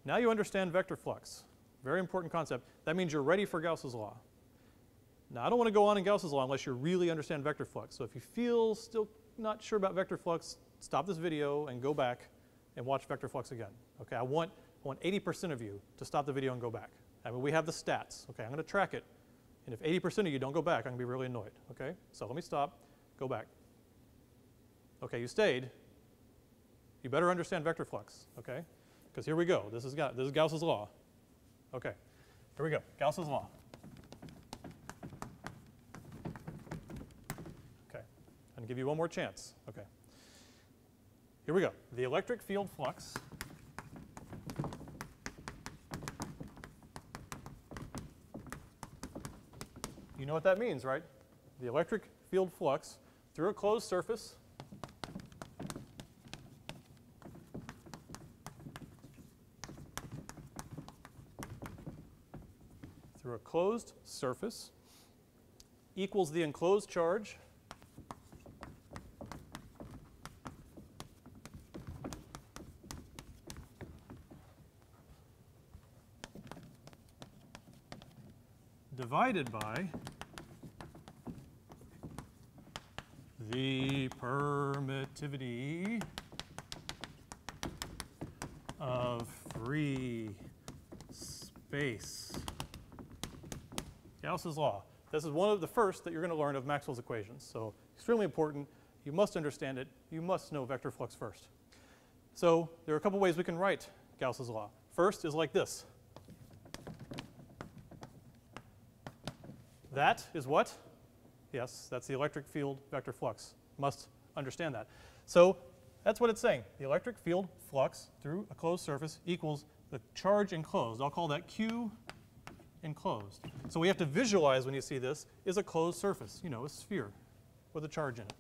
Now you understand vector flux. Very important concept. That means you're ready for Gauss's law. Now, I don't want to go on in Gauss's law unless you really understand vector flux. So if you feel still not sure about vector flux, stop this video and go back and watch vector flux again. Okay, I want 80% of you to stop the video and go back. I mean, we have the stats. Okay, I'm going to track it. And if 80% of you don't go back, I'm going to be really annoyed. Okay, so let me stop, go back. Okay, you stayed. You better understand vector flux. Okay, because here we go. This is Gauss's law. Okay, here we go. Gauss's law. Okay, I'm going to give you one more chance. Okay, here we go. The electric field flux you know what that means, right? The electric field flux through a closed surface equals the enclosed charge divided by the permittivity of free space. Gauss's law. This is one of the first that you're going to learn of Maxwell's equations. So extremely important. You must understand it. You must know vector flux first. So there are a couple ways we can write Gauss's law. First is like this. That is what? Yes, that's the electric field vector flux. Must understand that. So that's what it's saying. The electric field flux through a closed surface equals the charge enclosed. I'll call that Q enclosed. So we have to visualize when you see this is a closed surface, you know, a sphere with a charge in it.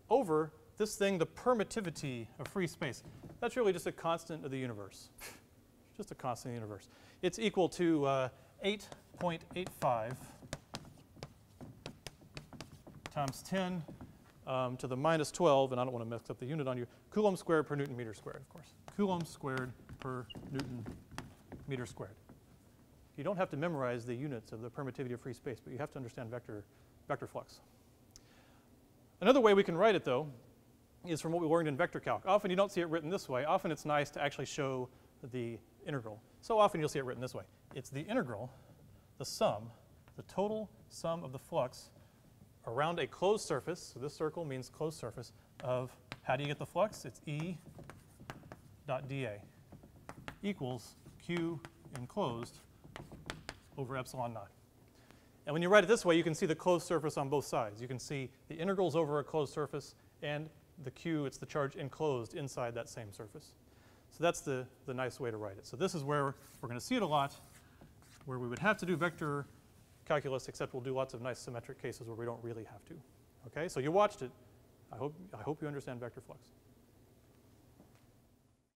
Over this thing, the permittivity of free space. That's really just a constant of the universe. Just a constant of the universe. It's equal to 8.85 times 10 to the minus 12, and I don't want to mess up the unit on you, Coulomb squared per Newton meter squared, of course. Coulomb squared per Newton meter squared. You don't have to memorize the units of the permittivity of free space, but you have to understand vector flux. Another way we can write it, though, is from what we learned in vector calc. Often you don't see it written this way. Often it's nice to actually show the integral. So often you'll see it written this way. It's the integral, the sum, the total sum of the flux around a closed surface. So this circle means closed surface of, how do you get the flux? It's E dot dA equals Q enclosed over epsilon naught. And when you write it this way, you can see the closed surface on both sides. You can see the integrals over a closed surface, and the Q, it's the charge enclosed inside that same surface. So that's the nice way to write it. So this is where we're going to see it a lot, where we would have to do vector calculus, except we'll do lots of nice symmetric cases where we don't really have to. Okay, so you watched it. I hope you understand vector flux.